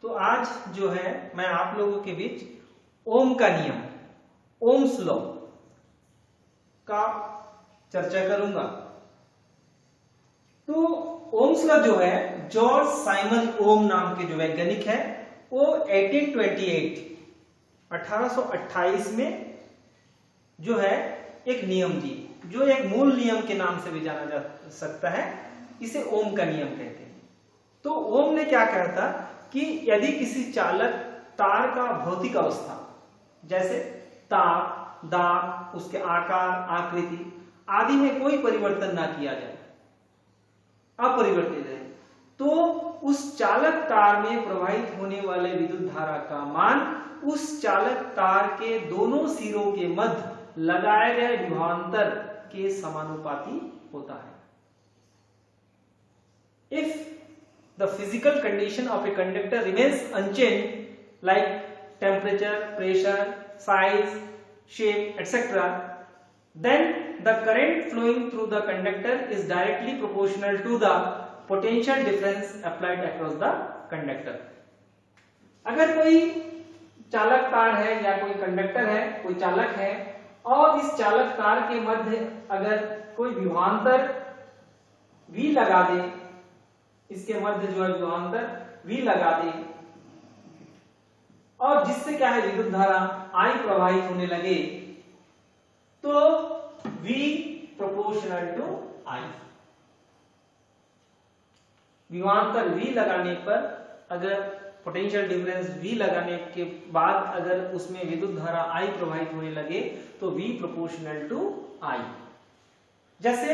तो आज जो है मैं आप लोगों के बीच ओम का नियम, ओम्स लॉ का चर्चा करूंगा। तो ओम्स लॉ जो है, जॉर्ज साइमन ओम नाम के जो वैज्ञानिक है वो 1828 में जो है एक नियम दी, जो एक मूल नियम के नाम से भी जाना जा सकता है। इसे ओम का नियम कहते हैं। तो ओम ने क्या कहा था कि यदि किसी चालक तार का भौतिक अवस्था जैसे तार, दाग, उसके आकार, आकृति आदि में कोई परिवर्तन ना किया जाए, अपरिवर्तित है, तो उस चालक तार में प्रवाहित होने वाले विद्युत धारा का मान उस चालक तार के दोनों सिरों के मध्य लगाए गए विभवांतर के समानुपाती होता है। If the physical condition of a conductor remains unchanged, like temperature, pressure, size, shape, etc., then the current flowing through the conductor is directly proportional to the potential difference applied across the conductor. अगर कोई चालक तार है या कोई conductor है, कोई चालक है, और इस चालक तार के मध्य अगर कोई विभवांतर V लगा दे, इसके मध्य जो है विभवांतर V लगा दे, और जिससे क्या है विद्युत धारा I प्रवाहित होने लगे, तो V प्रोपोर्शनल टू I। विभवांतर V लगाने पर, अगर पोटेंशियल डिफरेंस V लगाने के बाद अगर उसमें विद्युत धारा I प्रवाहित होने लगे तो V प्रोपोर्शनल टू I। जैसे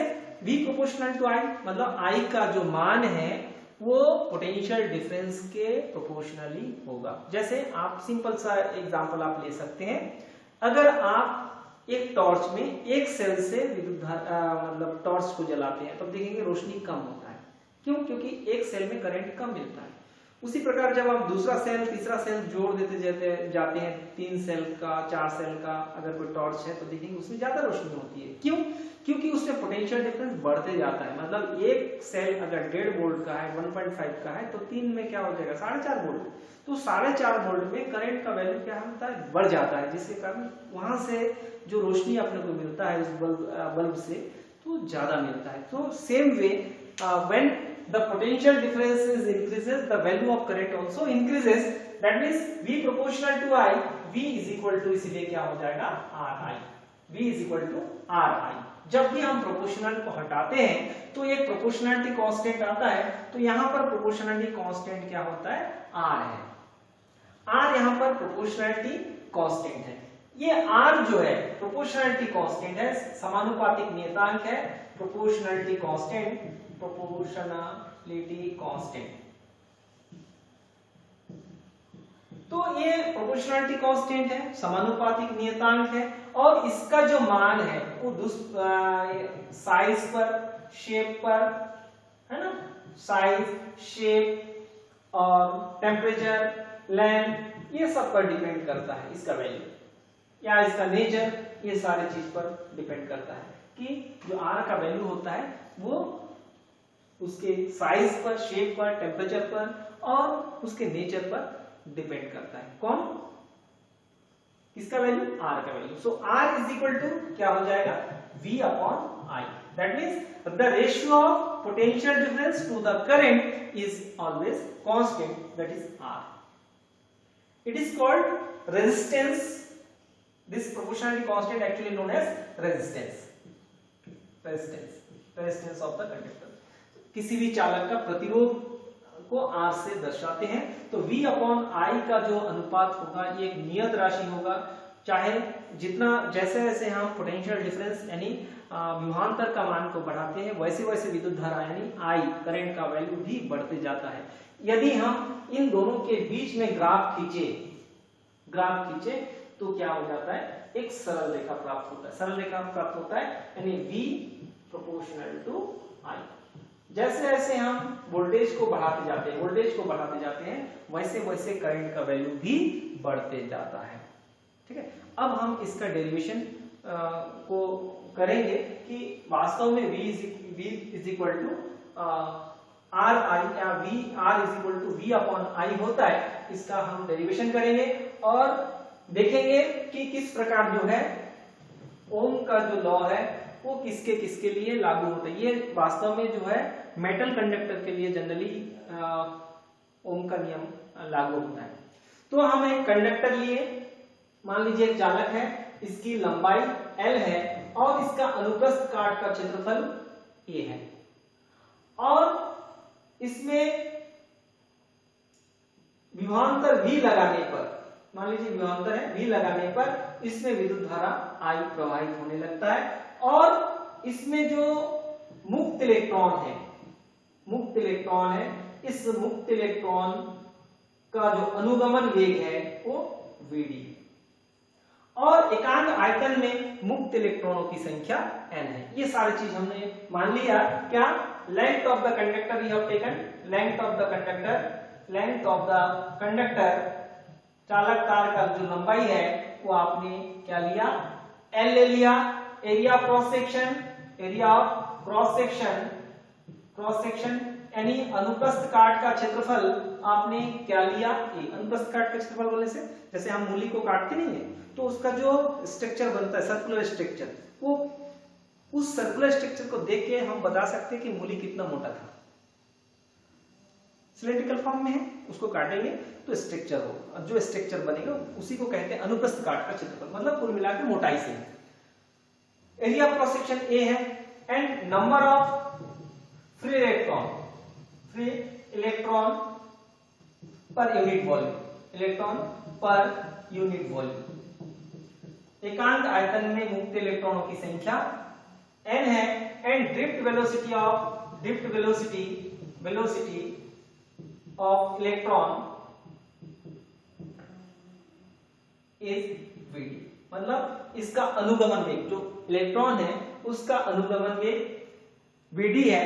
V प्रोपोर्शनल टू I मतलब I का जो मान है वो पोटेंशियल डिफरेंस के प्रोपोर्शनली होगा। जैसे आप सिंपल सा एग्जांपल आप ले सकते हैं, अगर आप एक टॉर्च में एक सेल से विद्युत मतलब टॉर्च को जलाते हैं तो देखेंगे रोशनी कम होता है। क्यों? क्योंकि एक सेल में करंट कम मिलता है। उसी प्रकार जब आप दूसरा सेल, तीसरा सेल जोड़ देते जाते हैं, 3 सेल का, 4 सेल का अगर कोई टॉर्च है तो देखेंगे उसमें ज्यादा रोशनी होती है। क्यों? क्योंकि उसमें पोटेंशियल डिफरेंस बढ़ते जाता है। मतलब एक सेल अगर 1.5 वोल्ट का है, 1.5 का है, तो 3 में क्या हो जाएगा 4.5 वोल्ट। तो 4.5 वोल्ट में करंट का वैल्यू क्या होता है, बढ़ जाता है, जिसके कारण वहां से जो रोशनी अपने को मिलता है उस बल्ब से तो ज्यादा मिलता है। तो same way when the potential difference is increases, the value of current also increases. That means V proportional to I, V is equal to, इसलिए क्या हो जाएगा RI। V is equal to RI। जब भी हम प्रोपोर्शनल को हटाते हैं तो एक प्रोपोर्शनलिटी कांस्टेंट आता है, तो यहाँ पर प्रोपोर्शनलिटी कांस्टेंट क्या होता है, R है। R यहाँ पर प्रोपोर्शनलिटी कांस्टेंट है। ये R जो है प्रोपोर्शनलिटी कांस्टेंट है, समानुपातिक नियतांक है, प्रोपोर्शनलिटी कांस्टेंट, प्रोपोर्शनलिटी कांस्टेंट। तो ये प्रोपोर्शनलिटी कांस्टेंट है, समानुपातिक नियतांक है, और इसका जो मान है वो साइज पर, शेप पर, है ना, साइज, शेप और टेम्परेचर, लेंथ, ये सब पर डिपेंड करता है इसका वैल्यू, या इसका नेचर, ये सारे चीज पर डिपेंड करता है कि जो R का वैल्यू होता है वो उसके साइज पर, शेप पर, टेम्परेचर पर और उसके नेचर पर डिपेंड करता है। कौन? किसका वैल्यू? R का value. So R is equal to क्या हो जाएगा, V upon I। That means the ratio of potential difference to the current is always constant, that is R। It is called resistance. This proportionality constant actually known as resistance of the conductor. किसी भी चालक का प्रतिरोध को R से दर्शाते हैं। तो V अपॉन I का जो अनुपात होगा ये एक नियत राशि होगा, चाहे जितना जैसे जैसे हम पोटेंशियल डिफरेंस यानी विभवांतर का मान को बढ़ाते हैं वैसे वैसे विद्युत धारा यानी I करंट का वैल्यू भी बढ़ते जाता है। यदि हम इन दोनों के बीच में ग्राफ खींचे तो क्या हो जाता है, एक सरल रेखा प्राप्त होता है यानी V प्रोपोर्शनल टू I। जैसे जैसे हम वोल्टेज को बढ़ाते जाते हैं वैसे वैसे करंट का वैल्यू भी बढ़ते जाता है। ठीक है, अब हम इसका डेरिवेशन को करेंगे कि वास्तव में V is equal to R I या V R is equal to V upon I होता है, इसका हम डेरिवेशन करेंगे और देखेंगे कि किस प्रकार जो है ओम का जो लॉ है वो किसके किसके लिए लागू होता है। ये वास्तव में जो है मेटल कंडक्टर के लिए जनरली ओम का नियम लागू होता है। तो हम एक कंडक्टर लिए, मान लीजिए एक चालक है, इसकी लंबाई L है और इसका अनुप्रस्थ काट का क्षेत्रफल A है और इसमें विभवांतर V लगाने पर, मान लीजिए विभवांतर है V लगाने पर इसमें विद्युत धारा I प्रवाहित होने लगता है और इसमें जो मुक्त इलेक्ट्रॉन है, इस मुक्त इलेक्ट्रॉन का जो अनुगमन वेग है वो Vd और एकांक आयतन में मुक्त इलेक्ट्रॉनों की संख्या n है। ये सारी चीज हमने मान लिया। क्या length of the conductor you have taken, length of the conductor चालक तार का जो लंबाई है वो आपने क्या लिया, L ले लिया। एरिया ऑफ क्रॉस सेक्शन यानी अनुप्रस्थ काट का क्षेत्रफल आपने क्या लिया, A। अनुप्रस्थ काट का क्षेत्रफल बोलने से जैसे हम मूली को काटते नहीं है तो उसका जो स्ट्रक्चर बनता है सर्कुलर स्ट्रक्चर, वो उस सर्कुलर स्ट्रक्चर को देख के हम बता सकते हैं कि मूली कितना मोटा था। सिलेंड्रिकल फॉर्म में है, उसको काटेंगे तो स्ट्रक्चर होगा और जो स्ट्रक्चर बनेगा उसी को कहते हैं अनुप्रस्थ काट का क्षेत्रफल, मतलब कुल मिलाकर मोटाई से। Area of cross section A है and number of free electron per unit volume, एकांक आयतन में मुक्त इलेक्ट्रॉनों की संख्या n है and drift velocity of electron is Vd, मतलब इसका अनुगमन वेग, जो इलेक्ट्रॉन है उसका अनुगमन वेग Vd है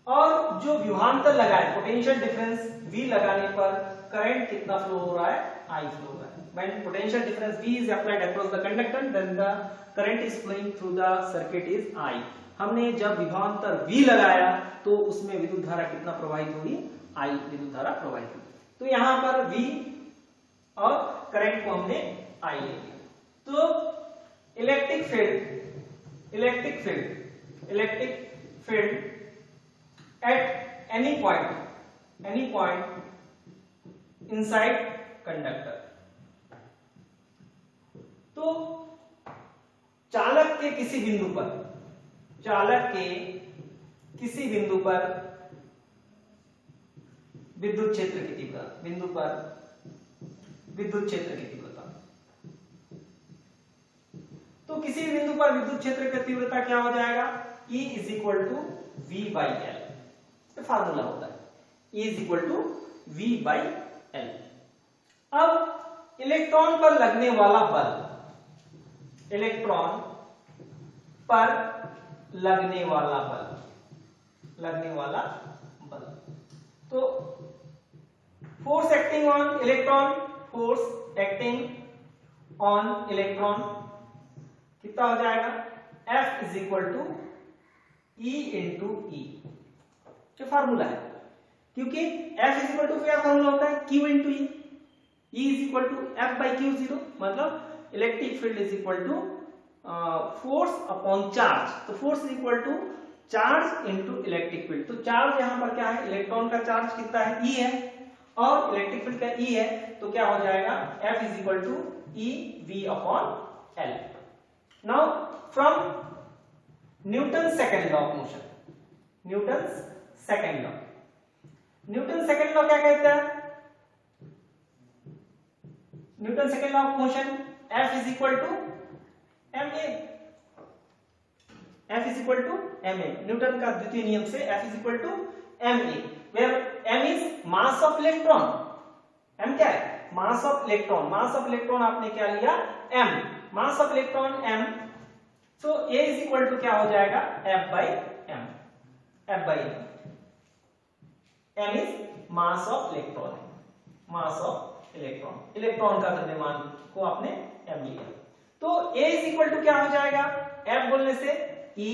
और जो विभवांतर लगा है पोटेंशियल डिफरेंस V लगाने पर करंट कितना फ्लो हो रहा है, I फ्लो हो रहा है। When potential difference V is applied across the conductor, then the current is flowing through the circuit is I। हमने जब विभवांतर V लगाया तो उसमें विद्युत धारा कितना प्रवाहित हुई, I विद्युत धारा प्रवाहित हुई। तो यहाँ पर V और करंट को हमने I ले लिया। तो electric field at any point inside conductor, तो चालक के किसी बिंदु पर विद्युत क्षेत्र की तीव्रता, तो किसी बिंदु पर विद्युत क्षेत्र की तीव्रता क्या हो जाएगा, E is equal to V by L। Formula होता है E is equal to V by L। अब इलेक्ट्रॉन पर लगने वाला बल, तो फोर्स एक्टिंग ऑन इलेक्ट्रॉन कितना हो जाएगा, F is equal to E into E। जो फार्मूला है, क्योंकि F इज इक्वल टू क्या फार्मूला होता है, Q into E, E is equal to F by Q0, मतलब electric field is equal to force upon charge. तो force is equal to charge into electric field. तो charge यहाँ पर क्या है, इलेक्ट्रॉन का चार्ज कितना है, E है और इलेक्ट्रिक फील्ड का E है, तो क्या हो जाएगा F is equal to E V upon L। Now from Newton second law of motion, Newton second law क्या कहता है, Newton second law of motion F is equal to ma, Newton का द्वितीय नियम से F is equal to ma, where m is mass of electron. m क्या है, mass of electron आपने क्या लिया, m, mass of electron m, तो a इज इक्वल टू क्या हो जाएगा, F by m। m is mass of electron का द्रव्यमान को आपने m लिया, तो a इज इक्वल टू क्या हो जाएगा, F बोलने से E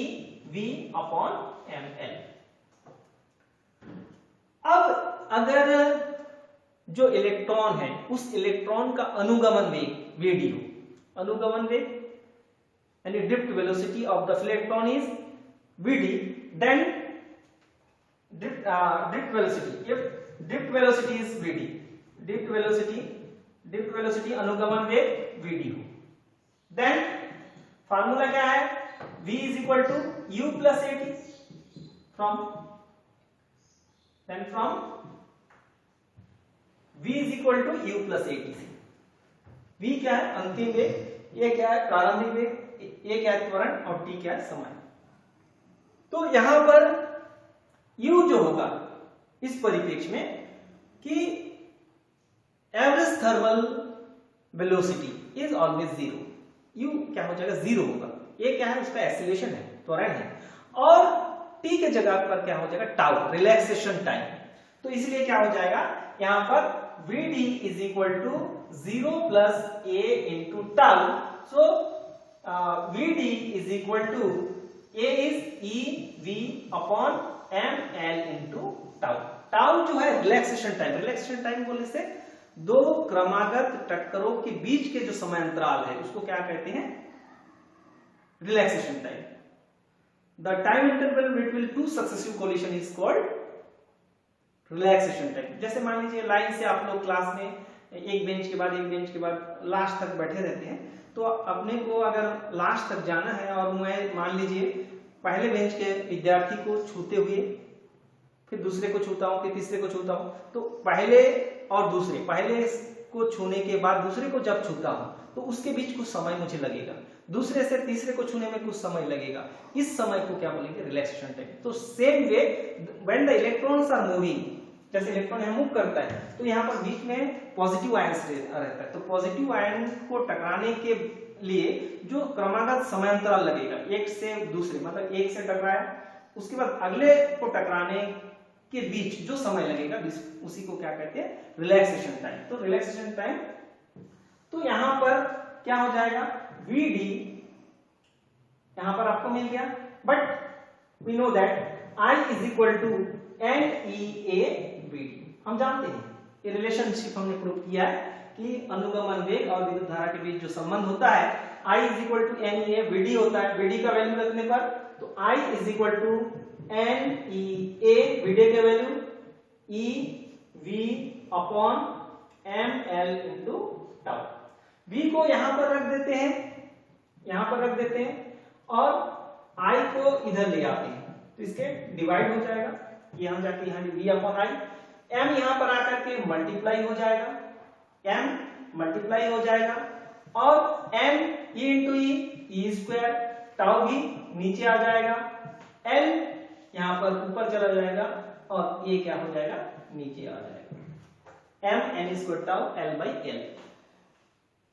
V अपॉन ml। अब अगर जो इलेक्ट्रॉन है उस इलेक्ट्रॉन का अनुगमन वेग Vd हो, अनुगमन वेग यानी drift velocity of the electron is Vd, then drift velocity, if drift velocity is Vd, drift velocity अनुगमन वेग Vd हो, देन फार्मूला क्या है, v is equal to u plus at, from v is equal to u plus at। v क्या है, अंतिम वेग, ये क्या है, प्रारंभिक वेग, ये क्या है, त्वरण, और t क्या है, समय। तो यहां पर u जो होगा इस परिप्रेक्ष्य में कि average thermal velocity is always zero, u क्या हो जाएगा, जीरो होगा। ये क्या है, उसका एक्सीलरेशन है, त्वरण है, और t के जगह पर क्या हो जाएगा, टाउ, रिलैक्सेशन टाइम। तो इसलिए क्या हो जाएगा, यहां पर Vd is equal to 0 plus a into tau. So Vd is equal to a is e v upon m l into tau. Tau जो है रिलैक्सेशन टाइम, रिलैक्सेशन टाइम बोलने से दो क्रमागत टक्करों के बीच के जो समय अंतराल है उसको क्या कहते हैं, relaxation time. The time interval between two successive collision is called relaxation time. जैसे मान लीजिए लाइन से आप लोग क्लास में एक बेंच के बाद लास्ट तक बैठे रहते हैं, तो अपने को अगर लास्ट तक जाना है और मैं मान लीजिए पहले बेंच के विद्यार्थी को छूते हुए फिर दूसरे को छूता हूं, फिर तीसरे को छूता हूं, तो पहले और दूसरे, पहले को छूने के बाद दूसरे को जब छूता हूं तो उसके बीच कुछ समय मुझे लगेगा, दूसरे से तीसरे को छूने में कुछ समय लगेगा, इस समय को क्या बोलेंगे, रिलैक्सेशन टाइम। तो same way when the electrons are moving, जैसे इलेक्ट्रॉन यहां मूव करता है तो यहां पर बीच में पॉजिटिव आयंस रहता है, तो पॉजिटिव आयन को टकराने के लिए जो क्रमागत समय अंतराल लगेगा एक से दूसरे, मतलब एक से टकराया उसके बाद अगले को टकराने के बीच जो समय लगेगा उसी को क्या कहते हैं, रिलैक्सेशन टाइम। तो रिलैक्सेशन टाइम, तो यहां पर क्या हो जाएगा, Vd यहां पर आपको मिल गया, but we know that I is equal to NEA/Vd। हम जानते हैं ये रिलेशनशिप हमने प्रूव किया है कि अनुगमन वेग और विद्युत धारा के बीच जो संबंध होता है I is equal to NEA/Vd होता है। Vd का वैल्यू रखने पर तो I is equal to NEA, Vd के value EV upon ML into tau. V को यहां पर रख देते हैं, यहां पर रख देते हैं, और I को इधर ले आते हैं तो इसके डिवाइड हो जाएगा, यहां जाके यहां V अपॉन I, M यहां पर आकर के मल्टीप्लाई हो जाएगा, M मल्टीप्लाई हो जाएगा, और M E into E square, tau भी नीचे आ जाएगा, L यहां पर ऊपर चला जाएगा, और ये क्या हो जाएगा, नीचे आ जाएगा, M N square tau L by L।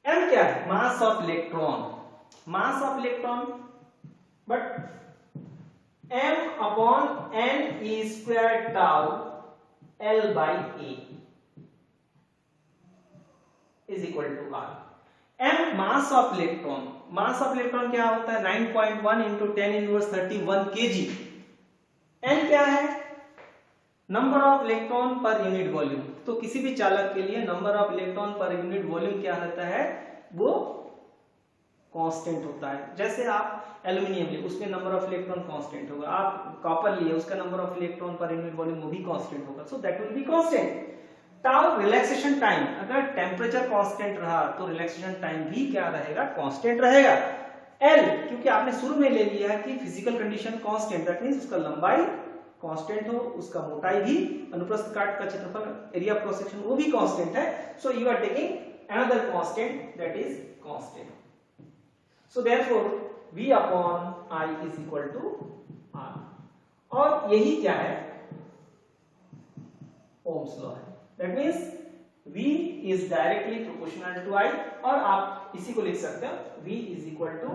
M क्या है, mass of electron, mass of electron, but M upon N E square tau L by A is equal to R। M mass of electron, mass of electron क्या होता है, 9.1 into 10 inverse 31 kg। N क्या है, number of electron per unit volume. तो किसी भी चालक के लिए number of electron per unit volume क्या रहता है, वो कांस्टेंट होता है। जैसे आप एल्यूमिनियम लिए उसमें नंबर ऑफ इलेक्ट्रॉन कांस्टेंट होगा, आप कॉपर लिए उसका number of electron per unit volume वो भी कांस्टेंट होगा, so that will be constant. Tau relaxation time, अगर टेम्परेचर कांस्टेंट रहा तो रिलैक्सेशन टाइम भी क्या रहेगा, कांस्टेंट रहेगा। एल क्योंकि आपने शुरू में ले लिया है कि physical condition constant, that means उसका लंबाई कांस्टेंट हो, उसका मोटाई भी, अनुप्रस्थ काट का क्षेत्रफल एरिया क्रॉस सेक्शन वो भी कांस्टेंट है, so you are taking another constant that is constant. So therefore V upon I is equal to R, और यही क्या है, ओम्स लॉ है, that means V is directly proportional to I, और आप इसी को लिख सकते हो V is equal to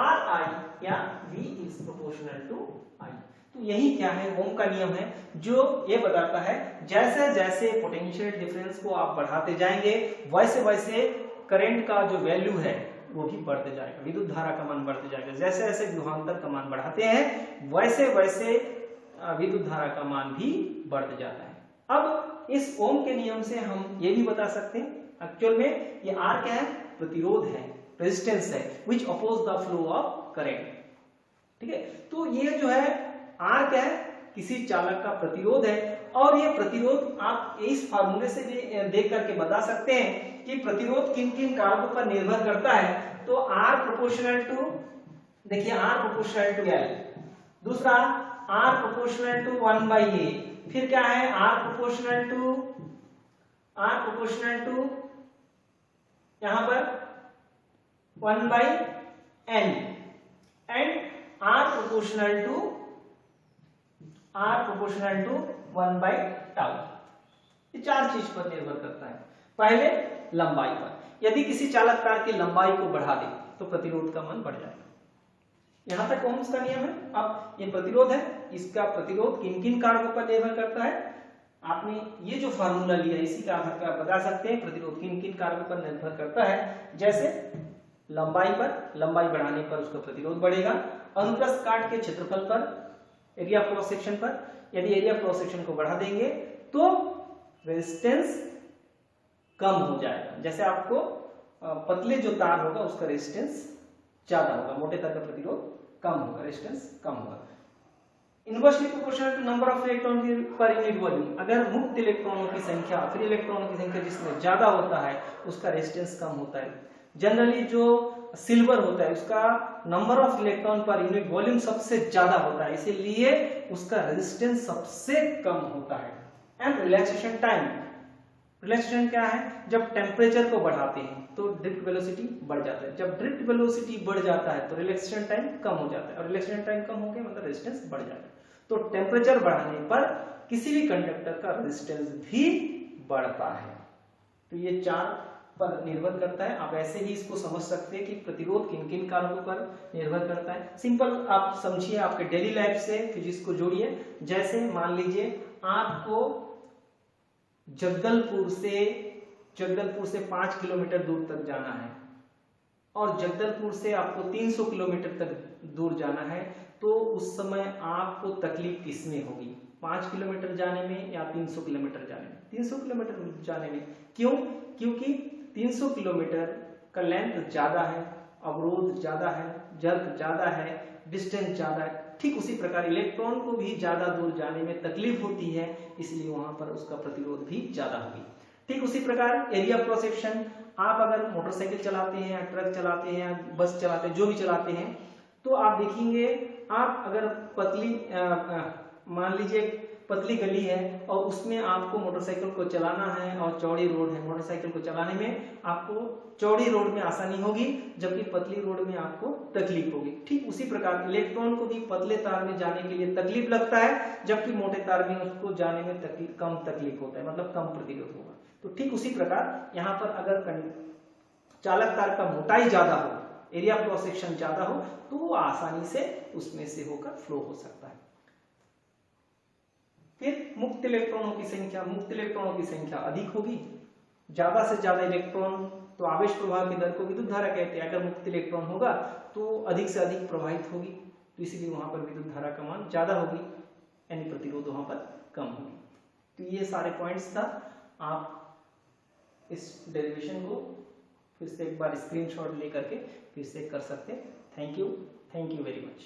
RI या V is proportional to I। तो यही क्या है, ओम का नियम है जो ये बताता है जैसे जैसे पोटेंशियल डिफरेंस को आप बढ़ाते जाएंगे वैसे वैसे करंट का जो वैल्यू है वो भी बढ़ते जाएगा, विद्युत धारा का मान बढ़ते जाएगा। जैसे जैसे विभवांतर का मान बढ़ाते हैं वैसे वैसे विद्युत धारा का मान भी बढ़ते जाता है। अब इस ओम के नियम से हम ये भी बता सकते हैं एक्चुअल में ये R क्या है, प्रतिरोध है, रेजिस्टेंस है, which oppose the flow of current. ठीक है, तो ये जो है R क्या है, किसी चालक का प्रतिरोध है, और ये प्रतिरोध आप इस फार्मूले से भी देख करके बता सकते हैं कि प्रतिरोध किन किन कारकों पर निर्भर करता है। तो R प्रोपोर्शनल टू, देखिए R प्रोपोर्शनल टू L, दूसरा R प्रोपोर्शनल टू 1/A, फिर क्या है R प्रोपोर्शनल टू यहां पर 1/N and R proportional to 1/τ। ये चार चीज पर निर्भर करता है। पहले लंबाई पर, यदि किसी चालक तार की लंबाई को बढ़ा दे तो प्रतिरोध का मान बढ़ जाएगा। यहां तक ओम्स का नियम है। अब ये प्रतिरोध है, इसका प्रतिरोध किन किन कारकों पर निर्भर करता है, आपने ये जो फार्मूला लिया इसी का आधार पर बता सकते हैं प्रतिरोध किन किन कारकों पर निर्भर करता है। जैसे लंबाई पर, लंबाई बढ़ाने पर उसका प्रतिरोध बढ़ेगा, अनुप्रस्थ काट के क्षेत्रफल पर, एरिया क्रॉस सेक्शन पर, यदि एरिया क्रॉस सेक्शन को बढ़ा देंगे तो रेजिस्टेंस कम हो जाएगा। जैसे आपको पतले जो तार होगा उसका रेजिस्टेंस ज्यादा होगा, मोटे तार का प्रतिरोध कम होगा, रेजिस्टेंस कम होगा। Inversely proportional to number of electron per unit volume, अगर मुक्त इलेक्ट्रॉनों की संख्या, फ्री इलेक्ट्रॉनों की संख्या जिसमें ज्यादा होता है उसका रेजिस्टेंस कम होता है। जनरली जो सिल्वर होता है उसका number of electron per unit volume सबसे ज्यादा होता है, इसीलिए उसका रेजिस्टेंस सबसे कम होता है। एंड रिलैक्सेशन टाइम, रिलैक्सेशन क्या है, जब टेम्परेचर को बढ़ाते हैं तो ड्रिफ्ट वेलोसिटी बढ़ जाता है, जब ड्रिफ्ट वेलोसिटी बढ़ जाता है तो रिलैक्सेशन टाइम कम हो जाता है, और रिलैक्सेशन टाइम कम हो गया मतलब रेजिस्टेंस बढ़ जाता है। तो टेम्परेचर बढ़ाने पर किसी भी कंडक्टर का रेजिस्टेंस भी बढ़ता है। तो ये चार पर निर्भर करता है। आप ऐसे ही इसको समझ सकते हैं कि प्रतिरोध किन किन कारकों पर निर्भर करता है। सिंपल आप समझिए, आपके डेली लाइफ से फिजिक्स को जोड़िए। जैसे मान लीजिए आपको जगदलपुर से 5 किलोमीटर दूर तक जाना है, और जगदलपुर से आपको 300 किलोमीटर तक दूर जाना है, तो उस समय आपको तकलीफ किसमें होगी, 5 किलोमीटर जाने में या 300 किलोमीटर जाने में? 300 किलोमीटर जाने में। क्यों? क्योंकि 300 किलोमीटर का लेंथ ज्यादा है, अवरोध ज्यादा है, जर्क ज्यादा है, डिस्टेंस ज्यादा है। ठीक उसी प्रकार इलेक्ट्रॉन को भी ज्यादा दूर जाने में तकलीफ होती है, इसलिए वहां पर उसका प्रतिरोध भी ज्यादा होगी। ठीक उसी प्रकार एरिया क्रॉस सेक्शन, आप अगर मोटरसाइकिल चलाते हैं या ट्रक चलाते हैं या बस चलाते हैं, जो भी चलाते हैं, तो आप देखेंगे आप अगर मान लीजिए पतली गली है और उसमें आपको मोटरसाइकिल को चलाना है और चौड़ी रोड है, मोटरसाइकिल को चलाने में आपको चौड़ी रोड में आसानी होगी, जबकि पतली रोड में आपको तकलीफ होगी। ठीक उसी प्रकार इलेक्ट्रॉन को भी पतले तार में जाने के लिए तकलीफ लगता है, जबकि मोटे तार में उसको जाने में कम तकलीफ होता है, मतलब कम प्रतिरोध होगा। तो ठीक उसी प्रकार यहाँ पर अगर चालक तार का मोटाई ज्यादा हो, एरिया क्रॉस सेक्शन ज्यादा हो, तो वो आसानी से उसमें से होकर फ्लो हो सकता है। फिर मुक्त इलेक्ट्रॉनों की संख्या अधिक होगी, ज्यादा से ज्यादा इलेक्ट्रॉन, तो आवेश प्रवाह की दर को विद्युत धारा कहते हैं। अगर मुक्त इलेक्ट्रॉन होगा तो अधिक से अधिक प्रवाहित होगी, तो इसलिए वहां पर विद्युत धारा का मान ज्यादा होगी, यानी प्रतिरोध वहां पर कम होगी। तो ये सारे पॉइंट्स था। आप इस डेरिवेशन को फिर से एक बार स्क्रीनशॉट लेकर के फिर से कर सकते हैं। Thank you very much.